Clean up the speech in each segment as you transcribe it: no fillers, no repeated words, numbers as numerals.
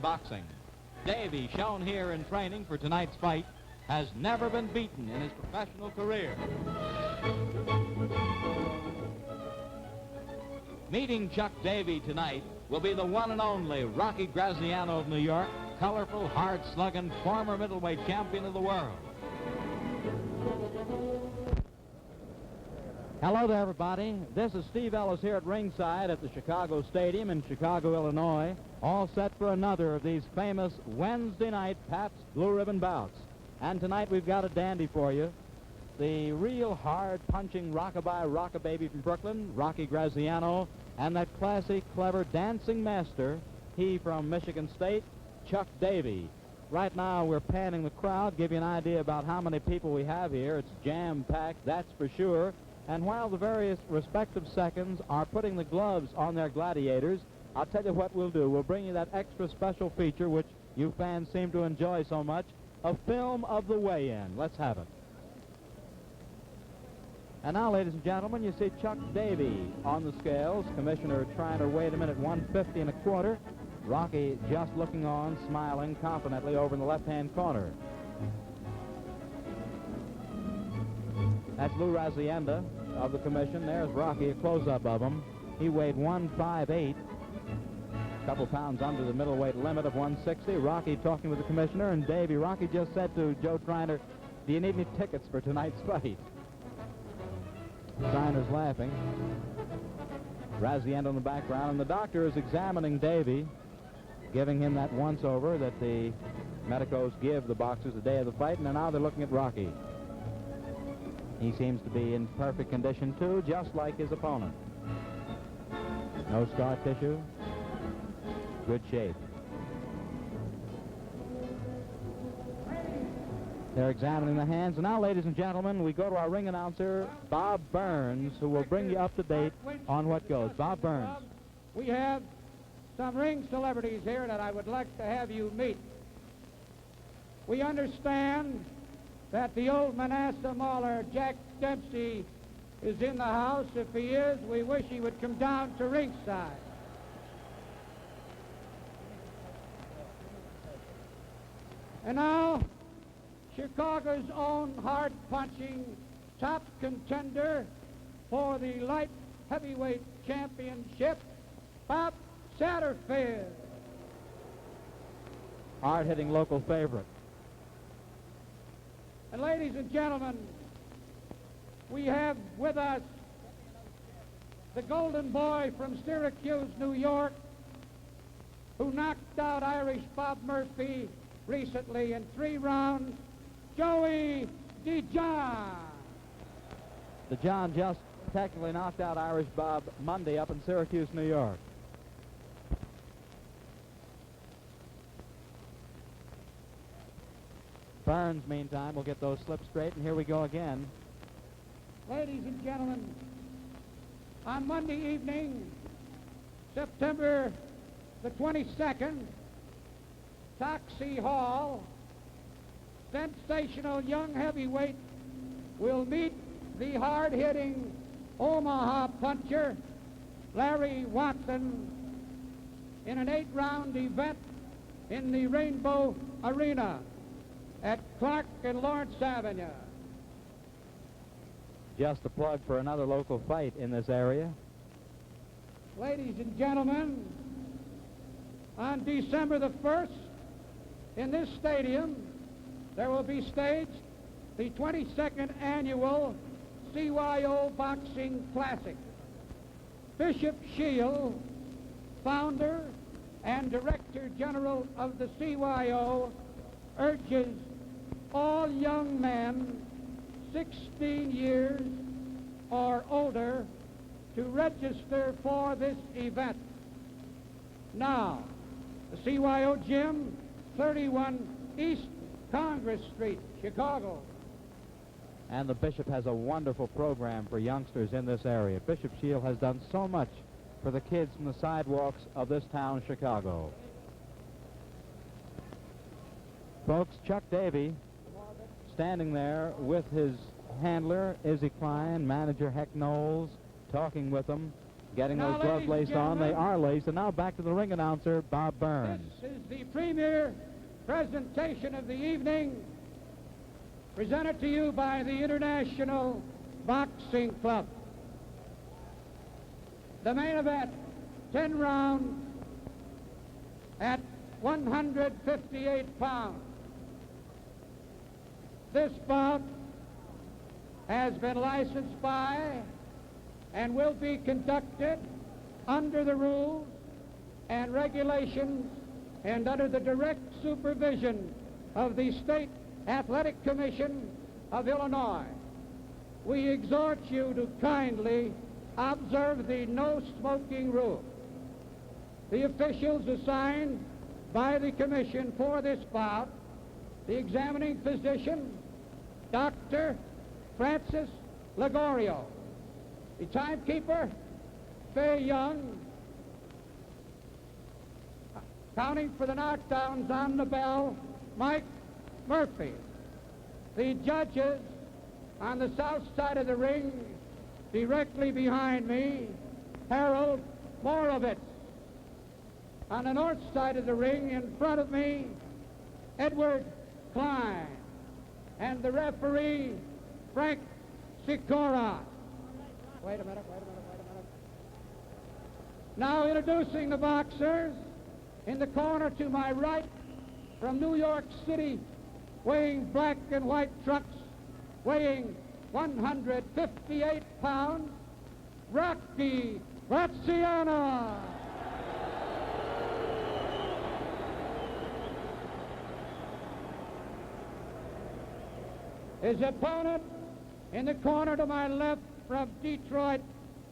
Boxing. Davey, shown here in training for tonight's fight, has never been beaten in his professional career. Meeting Chuck Davey tonight will be the one and only Rocky Graziano of New York, colorful, hard-slugging, former middleweight champion of the world. Hello there, everybody. This is Steve Ellis here at ringside at the Chicago Stadium in Chicago, Illinois, all set for another of these famous Wednesday night Pabst Blue Ribbon bouts. And tonight we've got a dandy for you. The real hard-punching rockababy from Brooklyn, Rocky Graziano, and that classy, clever dancing master, he from Michigan State, Chuck Davey. Right now we're panning the crowd, give you an idea about how many people we have here. It's jam-packed, that's for sure. And while the various respective seconds are putting the gloves on their gladiators, I'll tell you what we'll do. We'll bring you that extra special feature which you fans seem to enjoy so much, a film of the weigh-in. Let's have it. And now, ladies and gentlemen, you see Chuck Davey on the scales. Commissioner trying to weight him in at 150 1/4. Rocky just looking on, smiling confidently over in the left-hand corner. That's Lou Razienda of the commission. There's Rocky, a close-up of him. He weighed 158, a couple pounds under the middleweight limit of 160. Rocky talking with the commissioner, and Davey, Rocky just said to Joe Triner, "Do you need any tickets for tonight's fight?" Triner's laughing. Razienda in the background, and the doctor is examining Davey, giving him that once-over that the medicos give the boxers the day of the fight, and now they're looking at Rocky. He seems to be in perfect condition, too, just like his opponent. No scar tissue. Good shape. They're examining the hands. And now, ladies and gentlemen, we go to our ring announcer, Bob Burns, who will bring you up to date on what goes. Bob Burns. We have some ring celebrities here that I would like to have you meet. We understand that the old Manasseh Mauler, Jack Dempsey, is in the house. If he is, we wish he would come down to ringside. And now, Chicago's own hard-punching top contender for the light heavyweight championship, Bob Satterfield. Hard-hitting local favorite. And ladies and gentlemen, we have with us the golden boy from Syracuse, New York, who knocked out Irish Bob Murphy recently in 3 rounds, Joey DeJohn. DeJohn just technically knocked out Irish Bob Monday up in Syracuse, New York. Burns, meantime, will get those slips straight, and here we go again. Ladies and gentlemen, on Monday evening, September the 22nd, Toxie Hall, sensational young heavyweight will meet the hard-hitting Omaha puncher, Larry Watson, in an 8-round event in the Rainbow Arena at Clark and Lawrence Avenue. Just a plug for another local fight in this area. Ladies and gentlemen, on December the 1st, in this stadium, there will be staged the 22nd annual CYO Boxing Classic. Bishop Shield, founder and director general of the CYO, urges all young men 16 years or older to register for this event. Now, the CYO Gym, 31 East Congress Street, Chicago. And the Bishop has a wonderful program for youngsters in this area. Bishop Shield has done so much for the kids from the sidewalks of this town, Chicago. Folks, Chuck Davey standing there with his handler, Izzy Klein, manager Heck Knowles, talking with them. getting Now, those gloves ladies and laced on. They gentlemen, are laced. And now back to the ring announcer, Bob Burns. this is the premier presentation of the evening, presented to you by the International Boxing Club. The main event, 10 rounds at 158 pounds. This bout has been licensed by and will be conducted under the rules and regulations and under the direct supervision of the State Athletic Commission of Illinois. We exhort you to kindly observe the no smoking rule. The officials assigned by the commission for this bout, the examining physician, Dr. Francis Lagorio, the timekeeper, Fay Young, counting for the knockdowns on the bell, Mike Murphy. The judges on the south side of the ring, directly behind me, Harold Morovitz. On the north side of the ring, in front of me, Edward Klein. And the referee, Frank Sikora. Wait a minute. Now introducing the boxers, in the corner to my right, from New York City, weighing black and white trucks, weighing 158 pounds, Rocky Graziano. His opponent in the corner to my left, from Detroit,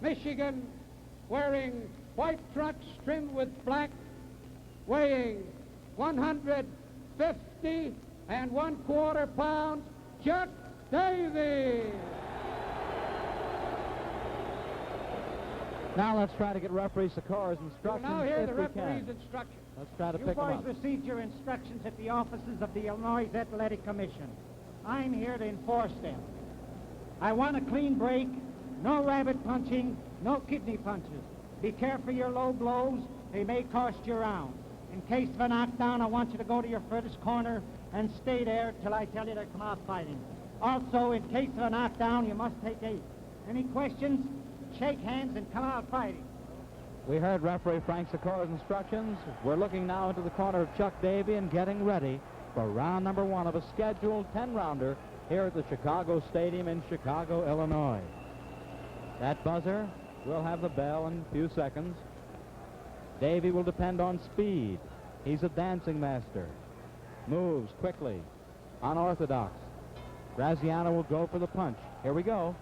Michigan, wearing white trucks trimmed with black, weighing 150 1/4 pounds, Chuck Davey. Now let's try to get referee Sikора's instructions. We'll now hear if the we referee's can. instructions. Let's try to You pick them boys up. received your instructions at the offices of the Illinois Athletic Commission. I'm here to enforce them. I want a clean break, no rabbit punching, no kidney punches. Be careful of your low blows. They may cost you rounds. In case of a knockdown, I want you to go to your furthest corner and stay there till I tell you to come out fighting. Also, in case of a knockdown, you must take 8. Any questions? Shake hands and come out fighting. We heard referee Frank Sikora's instructions. We're looking now into the corner of Chuck Davey and getting ready for round number 1 of a scheduled 10-rounder here at the Chicago Stadium in Chicago, Illinois. That buzzer will have the bell in a few seconds. Davey will depend on speed. He's a dancing master. Moves quickly, unorthodox. Graziano will go for the punch. Here we go.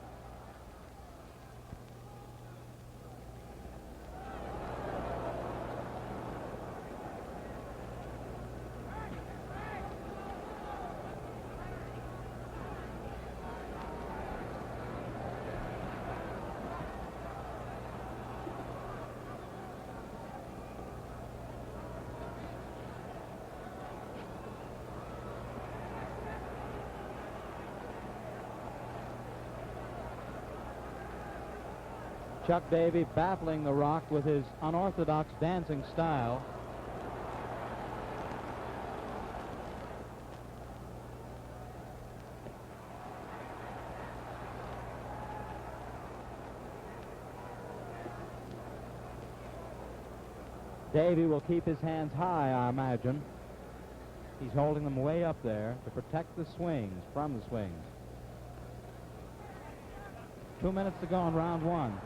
Chuck Davey baffling the Rock with his unorthodox dancing style. Davey will keep his hands high, I imagine. He's holding them way up there to protect the swings from the swings. 2 minutes to go in round 1.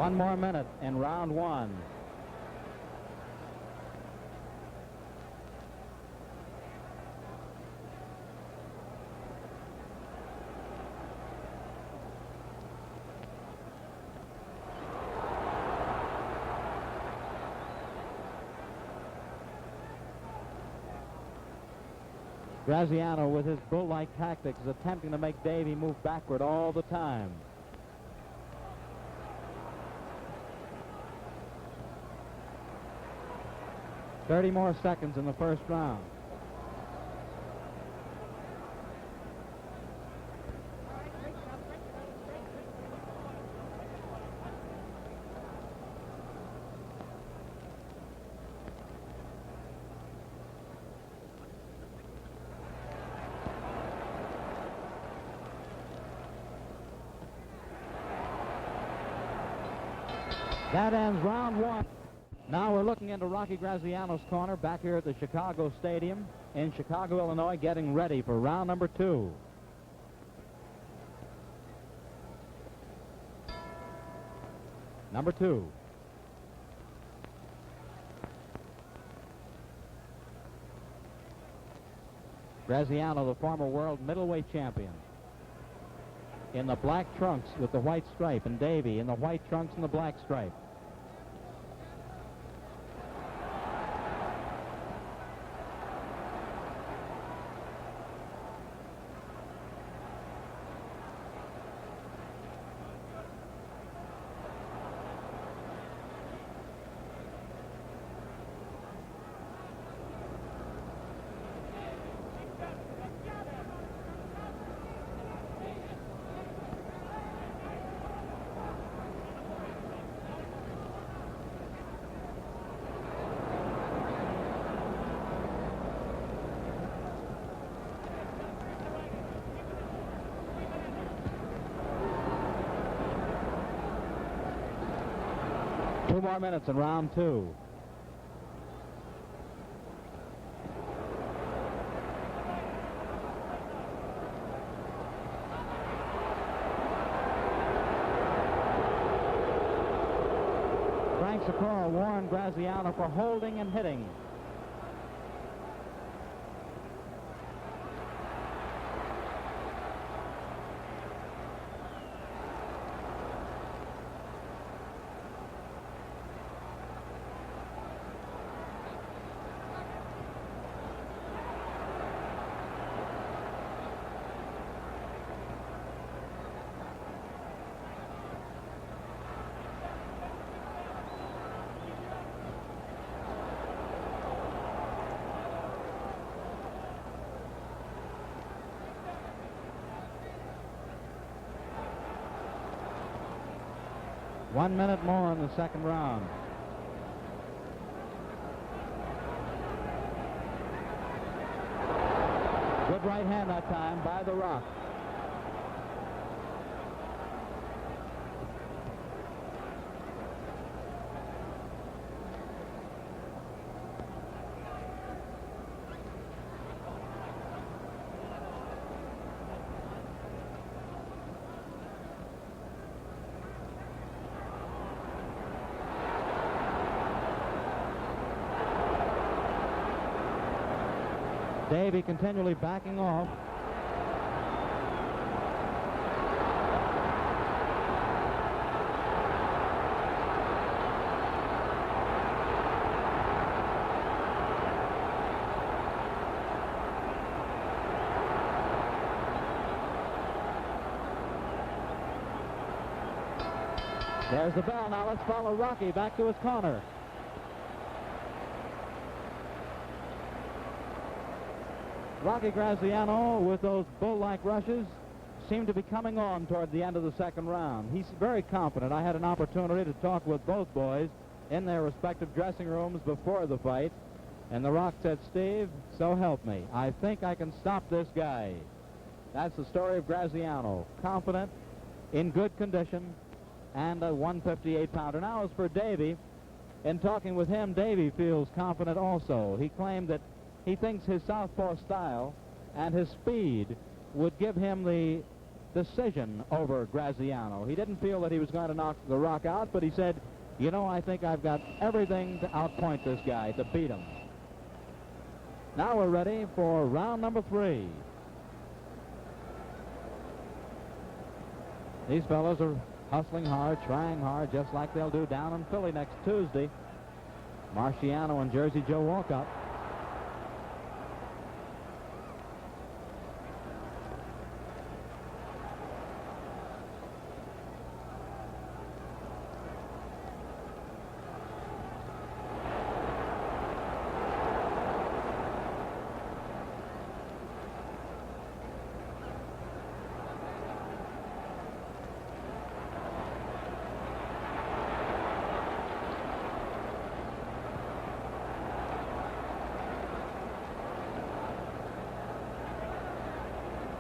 1 more minute in round 1. Graziano, with his bull-like tactics, is attempting to make Davey move backward all the time. "30 more seconds in the first round. That ends round 1. Now we're looking into Rocky Graziano's corner back here at the Chicago Stadium in Chicago, Illinois, getting ready for round number 2. Number 2. Graziano, the former world middleweight champion, in the black trunks with the white stripe, and Davey in the white trunks and the black stripe. Two more minutes in round 2. Frank Sikora warned Graziano for holding and hitting. One minute more in the second round. Good right hand that time by the Rock. Davey continually backing off. There's the bell. Now let's follow Rocky back to his corner. Rocky Graziano, with those bull-like rushes, seemed to be coming on toward the end of the second round. He's very confident. I had an opportunity to talk with both boys in their respective dressing rooms before the fight, and the Rock said, "Steve, so help me, I think I can stop this guy." That's the story of Graziano. Confident, in good condition, and a 158-pounder. Now as for Davey, in talking with him, Davey feels confident also. He claimed that he thinks his southpaw style and his speed would give him the decision over Graziano. He didn't feel that he was going to knock the Rock out, but he said, you know, I think I've got everything to outpoint this guy, to beat him. Now we're ready for round number 3. These fellows are hustling hard, trying hard, just like they'll do down in Philly next Tuesday. Marciano and Jersey Joe Walcott.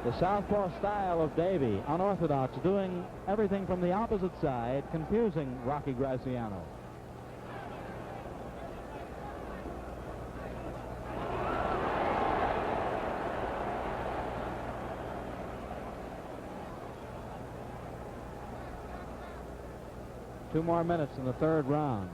The southpaw style of Davey, unorthodox, doing everything from the opposite side, confusing Rocky Graziano. Two more minutes in the third round.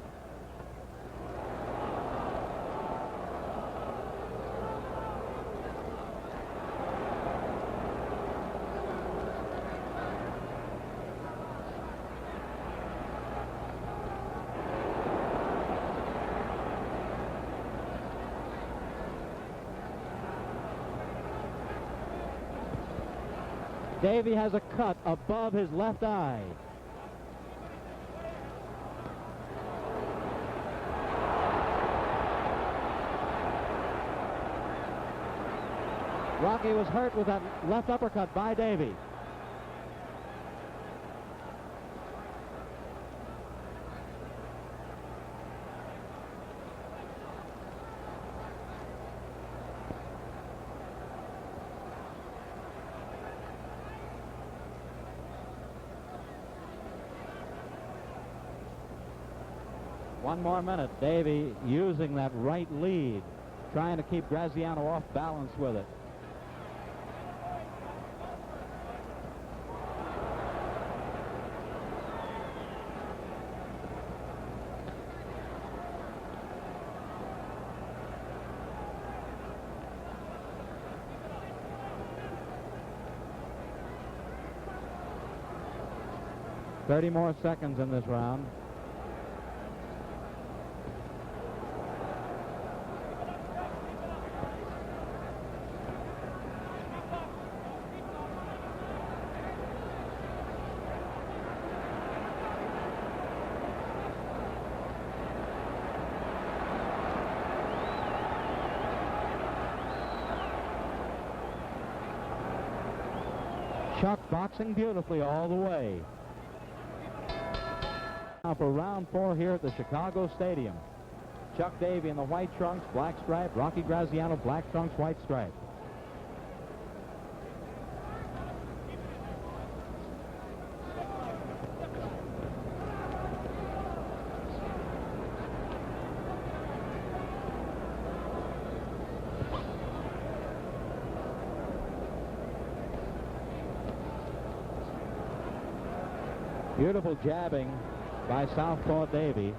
Davey has a cut above his left eye. Rocky was hurt with that left uppercut by Davey. One more minute. Davey using that right lead, trying to keep Graziano off balance with it. Thirty more seconds in this round. Chuck boxing beautifully all the way. Now for round 4 here at the Chicago Stadium. Chuck Davey in the white trunks, black stripe. Rocky Graziano, black trunks, white stripe. Beautiful jabbing by southpaw Davey.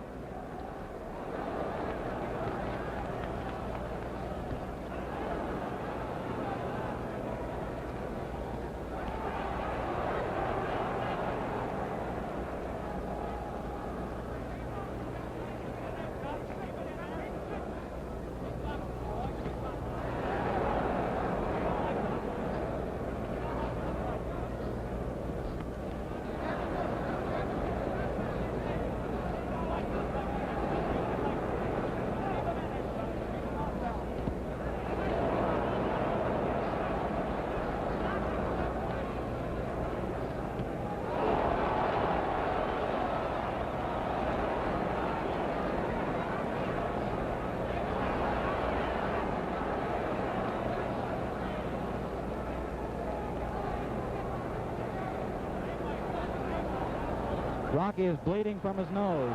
Rocky is bleeding from his nose.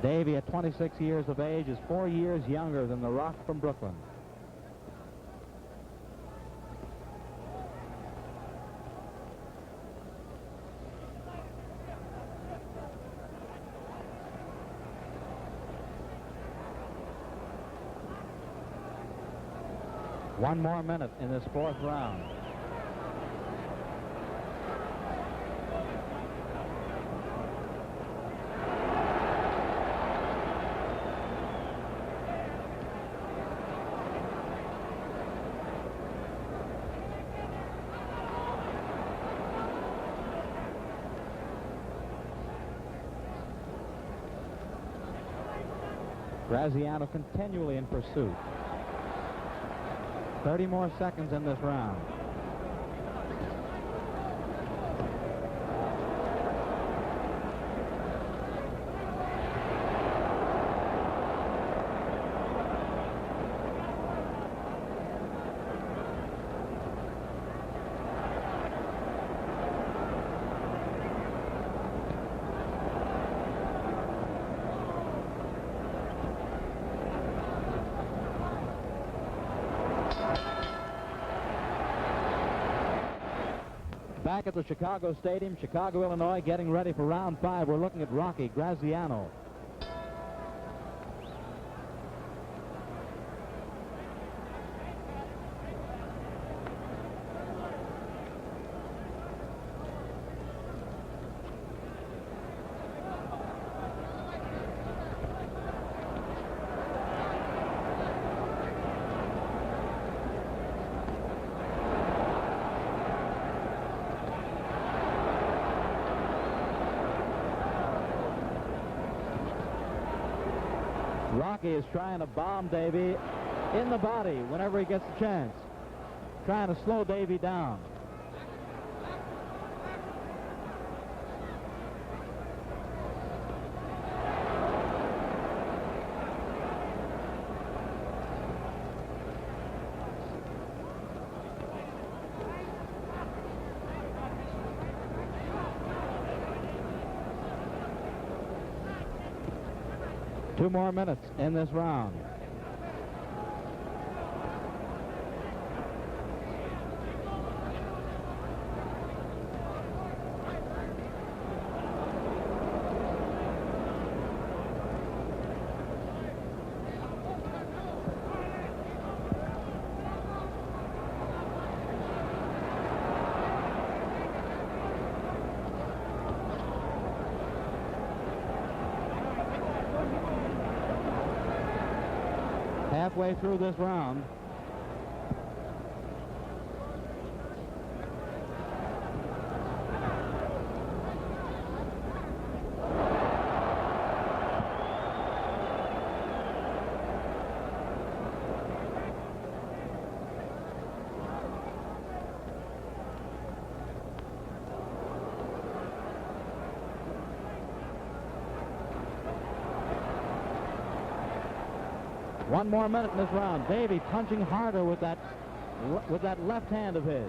Davey, at 26 years of age, is 4 years younger than the Rock from Brooklyn. One more minute in this fourth round. Graziano continually in pursuit. 30 more seconds in this round. Back at the Chicago Stadium, Chicago, Illinois, getting ready for round 5. We're looking at Rocky Graziano. Rocky is trying to bomb Davey in the body whenever he gets a chance. Trying to slow Davey down. Two more minutes in this round. Halfway through this round. One more minute in this round. Davey punching harder with that left hand of his.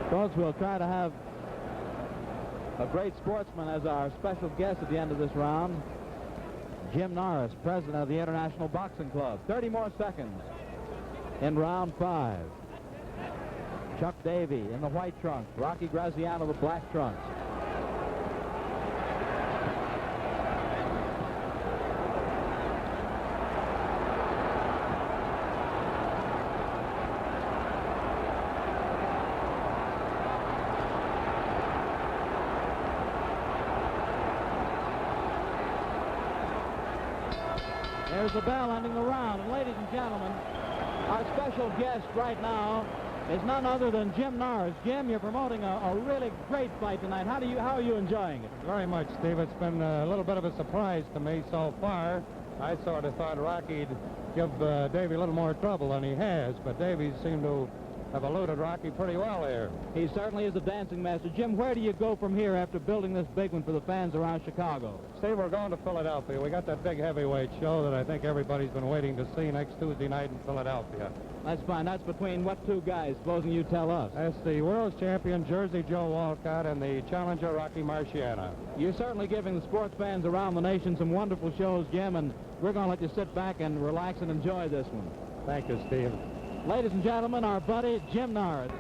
Folks, we'll try to have a great sportsman as our special guest at the end of this round. Jim Norris, president of the International Boxing Club. 30 more seconds in round 5. Chuck Davey in the white trunks. Rocky Graziano, the black trunks. There's the bell ending the round. And ladies and gentlemen, our special guest right now is none other than Jim Norris. Jim, you're promoting a really great fight tonight. How are you enjoying it? Very much, Steve. It's been a little bit of a surprise to me so far. I sort of thought Rocky'd give Davey a little more trouble than he has, but Davey seemed to have eluded Rocky pretty well here. He certainly is a dancing master. Jim, where do you go from here after building this big one for the fans around Chicago? Steve, we're going to Philadelphia. We got that big heavyweight show that I think everybody's been waiting to see next Tuesday night in Philadelphia. That's fine. That's between what two guys, supposing you tell us? That's the world's champion, Jersey Joe Walcott, and the challenger, Rocky Marciano. You're certainly giving the sports fans around the nation some wonderful shows, Jim, and we're going to let you sit back and relax and enjoy this one. Thank you, Steve. Ladies and gentlemen, our buddy Jim Norris.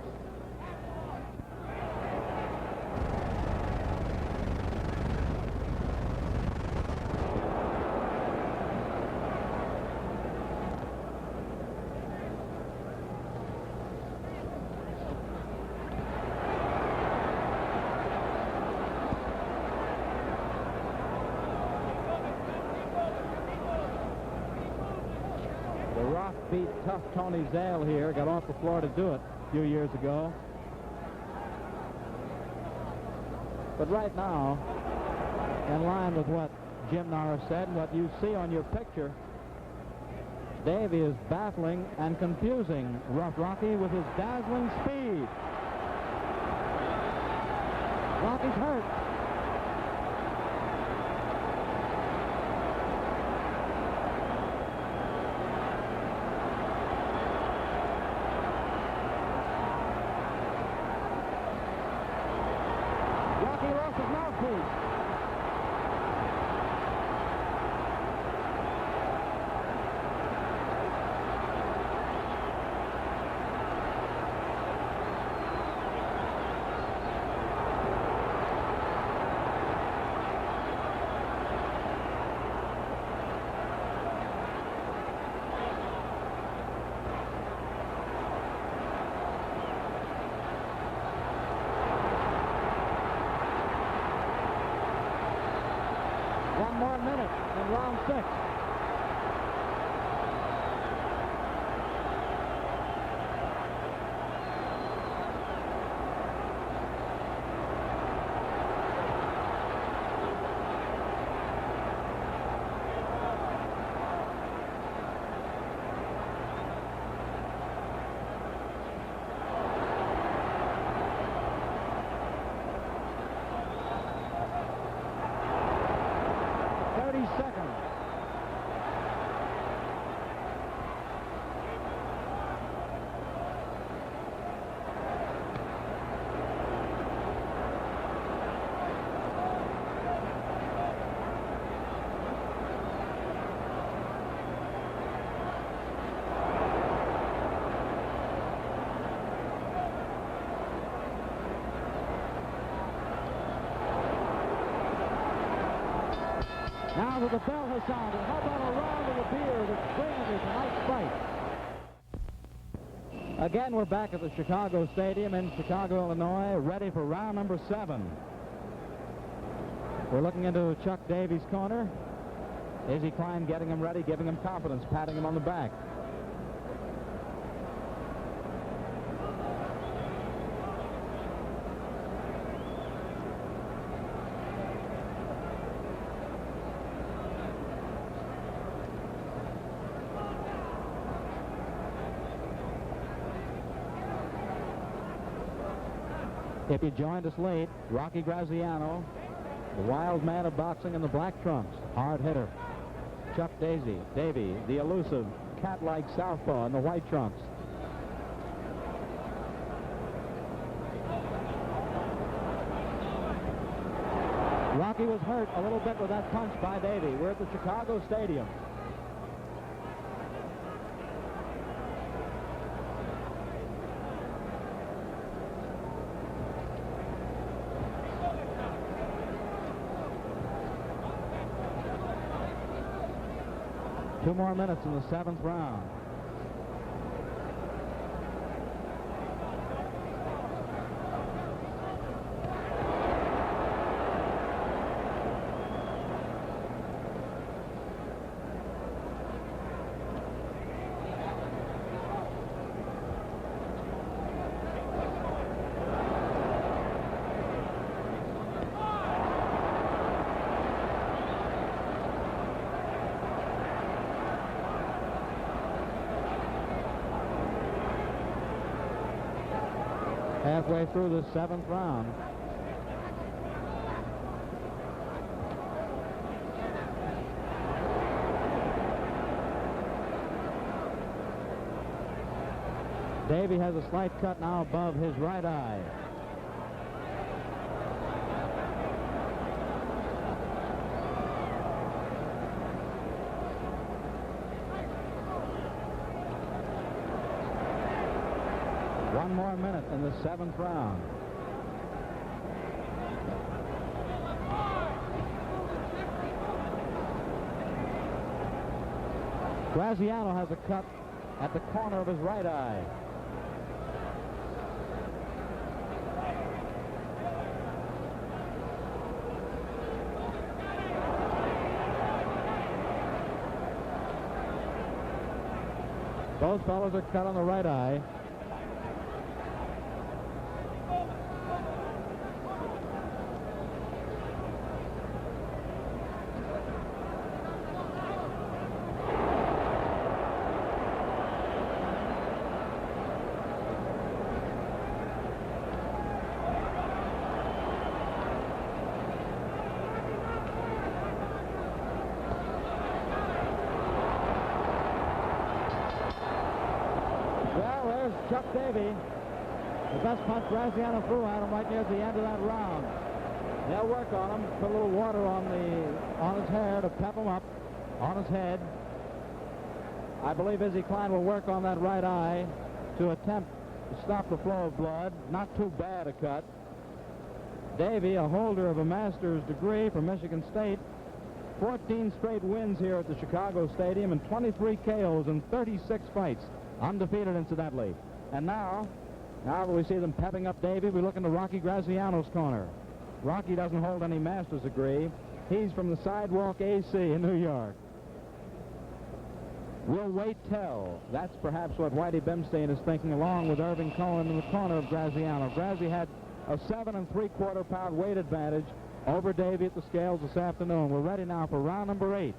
Beat tough Tony Zale here, got off the floor to do it a few years ago. But right now, in line with what Jim Norris said and what you see on your picture, Davey is baffling and confusing Rough Rocky with his dazzling speed. Rocky's hurt. One more minute in round 6. Seconds. Now that the bell has sounded, how about a round of the beer that's bringing tonight's fight? Again, we're back at the Chicago Stadium in Chicago, Illinois, ready for round number 7. We're looking into Chuck Davies' corner. Izzy Klein getting him ready, giving him confidence, patting him on the back. If you joined us late, Rocky Graziano, the wild man of boxing in the black trunks, hard hitter. Chuck Davey, the elusive, cat-like southpaw in the white trunks. Rocky was hurt a little bit with that punch by Davey. We're at the Chicago Stadium. Two more minutes in the 7th round. halfway through the 7th round. Davey has a slight cut now above his right eye. One more minute in the 7th round. Graziano has a cut at the corner of his right eye. Both fellows are cut on the right eye. Chuck Davey, the best punch Graziano threw at him right near the end of that round. They'll work on him, put a little water on his hair to pep him up, on his head. I believe Izzy Klein will work on that right eye to attempt to stop the flow of blood. Not too bad a cut. Davey, a holder of a master's degree from Michigan State, 14 straight wins here at the Chicago Stadium and 23 KOs in 36 fights. Undefeated, incidentally. And now that we see them pepping up Davey, we look into Rocky Graziano's corner. Rocky doesn't hold any master's degree. He's from the Sidewalk AC in New York. We'll wait till. That's perhaps what Whitey Bimstein is thinking, along with Irving Cohen in the corner of Graziano. Grazi had a 7 3/4 pound weight advantage over Davey at the scales this afternoon. We're ready now for round number 8.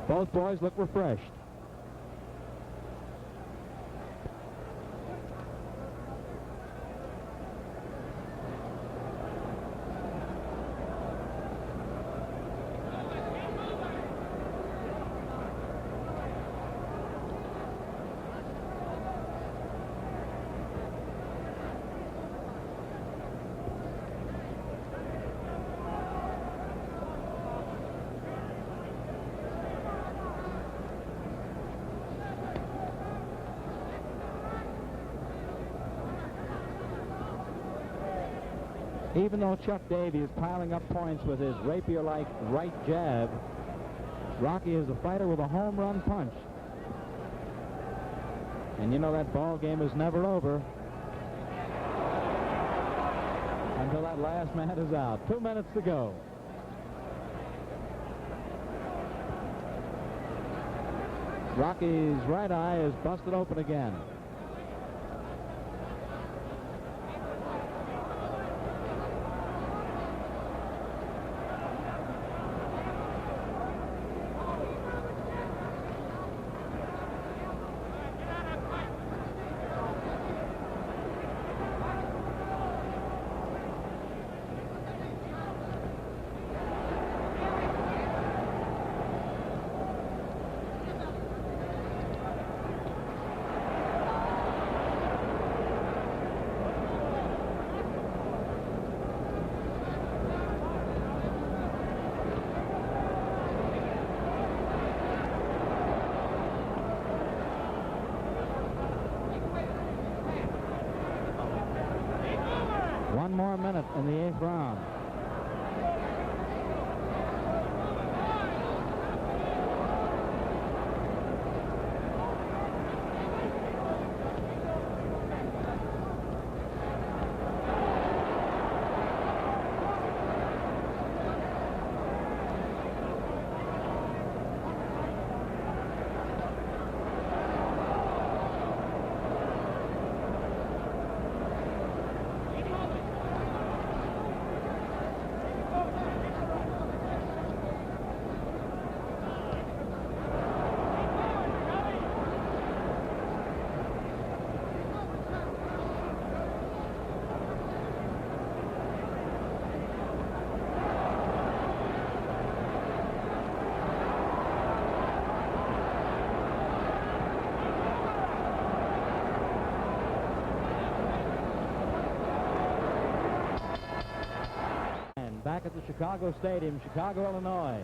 Both boys look refreshed. Even though Chuck Davey is piling up points with his rapier-like right jab, Rocky is a fighter with a home run punch. And you know that ball game is never over until that last man is out. 2 minutes to go. Rocky's right eye is busted open again. One more minute in the 8th round. back at the Chicago Stadium, Chicago, Illinois.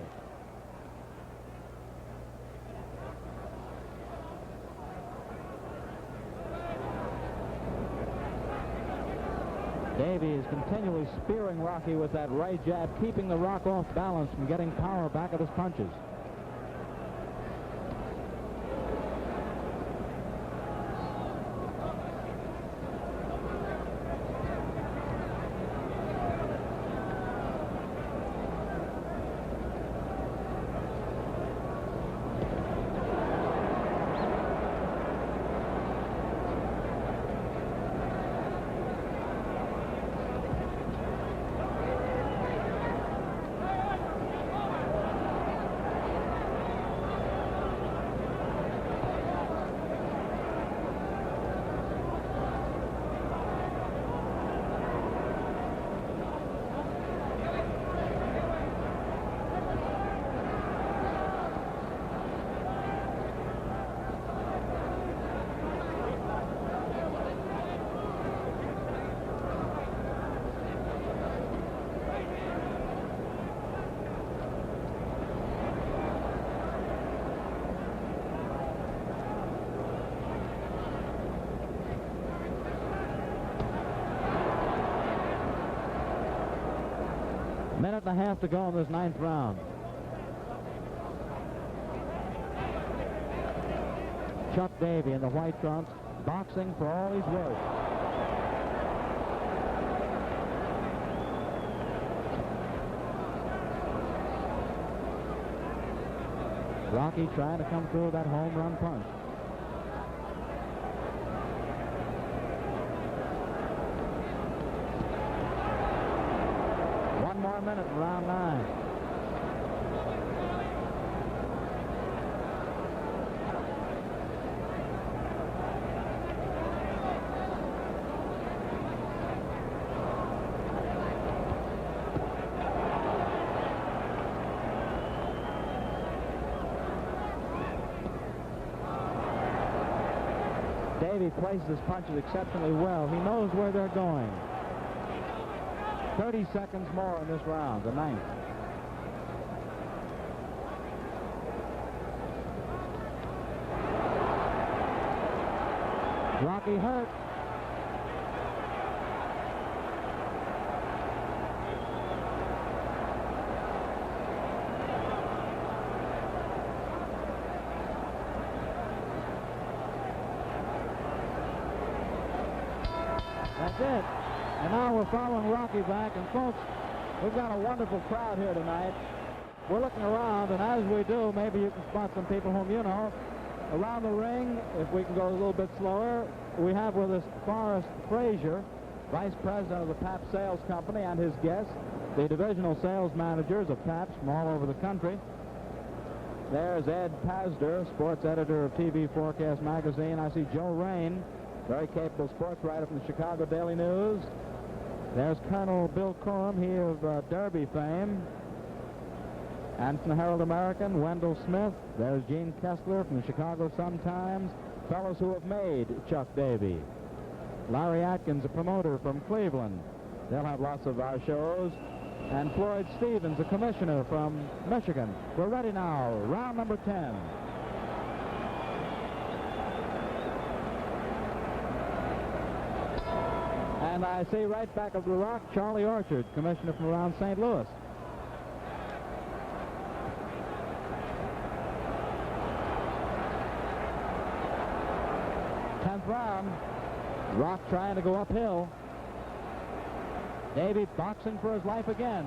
Davey is continually spearing Rocky with that right jab, keeping the Rock off balance from getting power back at his punches. Minute and a half to go in this 9th round. Chuck Davey in the white trunks, boxing for all he's worth. Rocky trying to come through with that home run punch. One more minute in round 9. Davey places his punches exceptionally well. He knows where they're going. 30 seconds more in this round, the 9th. Rocky hurt. That's it. And now we're following Rocky back. And folks, we've got a wonderful crowd here tonight. We're looking around, and as we do, maybe you can spot some people whom you know. Around the ring, if we can go a little bit slower, we have with us Forrest Frazier, Vice President of the Pabst Sales Company, and his guests, the divisional sales managers of Pabst from all over the country. There's Ed Pazder, sports editor of TV Forecast magazine. I see Joe Rain, very capable sports writer from the Chicago Daily News. There's Colonel Bill Coram, he of Derby fame. And from the Herald American, Wendell Smith. There's Gene Kessler from the Chicago Sun-Times, fellows who have made Chuck Davey. Larry Atkins, a promoter from Cleveland. They'll have lots of our shows. And Floyd Stevens, a commissioner from Michigan. We're ready now, round number 10. And I see right back of the Rock, Charlie Orchard, commissioner from around St. Louis. Round. Rock trying to go uphill. Davey boxing for his life again.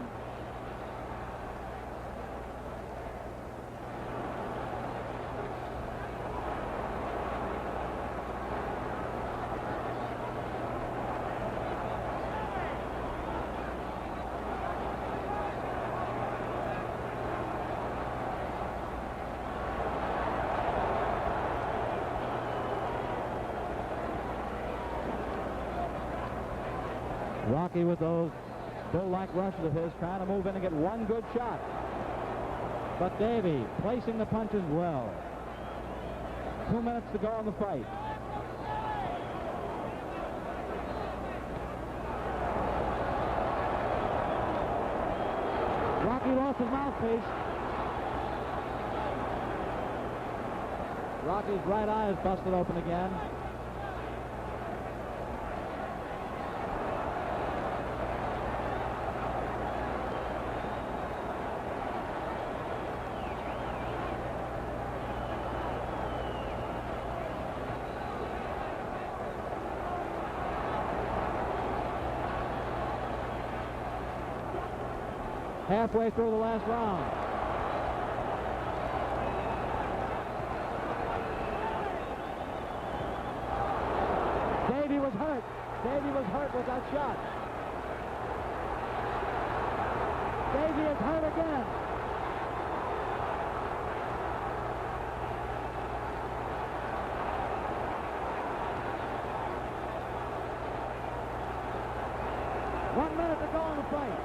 Rocky with those bull-like rushes of his, trying to move in and get one good shot. But Davey placing the punches well. 2 minutes to go in the fight. Rocky lost his mouthpiece. Rocky's right eye is busted open again. Halfway through the last round. Davey was hurt. Davey was hurt with that shot. Davey is hurt again. One minute to go in the fight.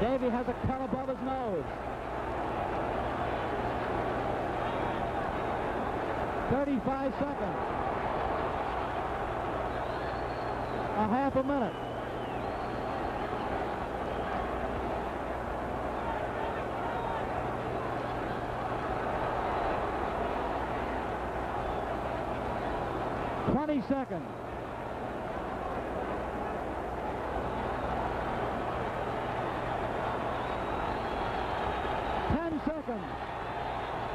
Davey has a cut above his nose. 35 seconds. A half a minute. $20 seconds. Seconds.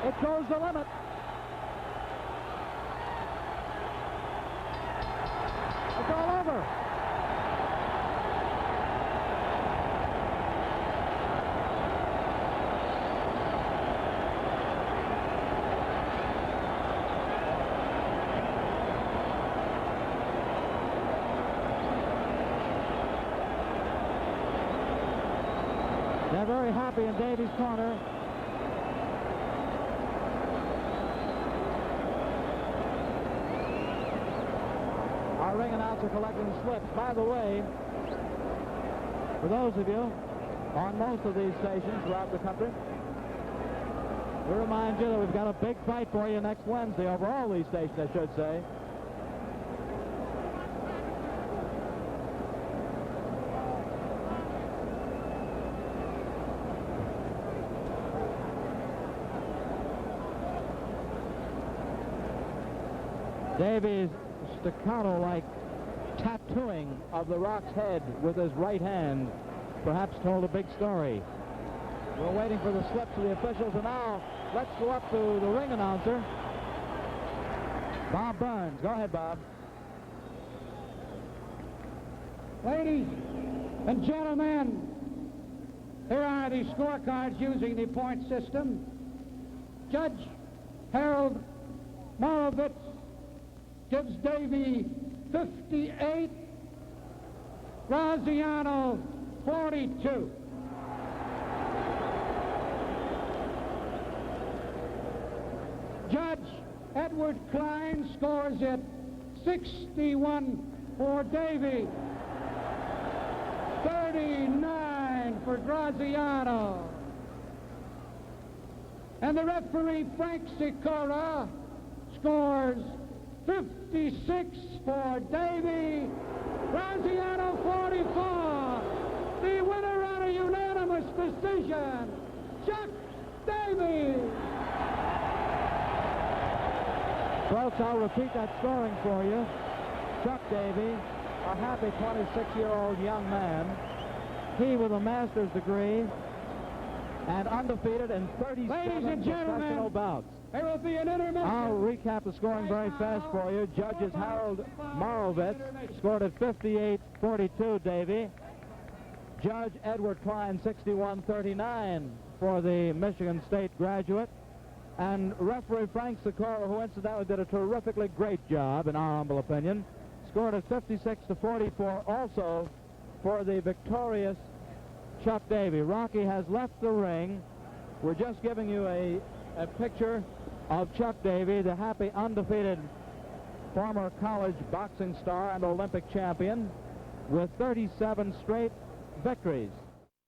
It goes the limit. It's all over. They're very happy in Davey's corner. Our ring announcer collecting slips. By the way, for those of you on most of these stations throughout the country, we remind you that we've got a big fight for you next Wednesday over all these stations, I should say. Davey's staccato-like tattooing of the Rock's head with his right hand perhaps told a big story. We're waiting for the slips of the officials, and now let's go up to the ring announcer, Bob Burns. Go ahead, Bob. Ladies and gentlemen, here are the scorecards using the point system. Judge Harold Morovitz gives Davey 58, Graziano 42. Judge Edward Klein scores it 61 for Davey, 39 for Graziano. And the referee Frank Sikora scores 56 for Davey, Graziano 44. The winner on a unanimous decision, Chuck Davey. Folks, I'll repeat that scoring for you. Chuck Davey, a happy 26-year-old young man. He with a master's degree and undefeated in 37 professional bouts. There will be an intermission. I'll recap the scoring very fast for you. Judges Harold Morovitz scored at 58-42, Davey. Judge Edward Klein, 61-39 for the Michigan State graduate. And referee Frank Sikora, who incidentally did a terrifically great job, in our humble opinion, scored at 56-44 also for the victorious Chuck Davey. Rocky has left the ring. We're just giving you a picture of Chuck Davey, the happy undefeated former college boxing star and Olympic champion with 37 straight victories.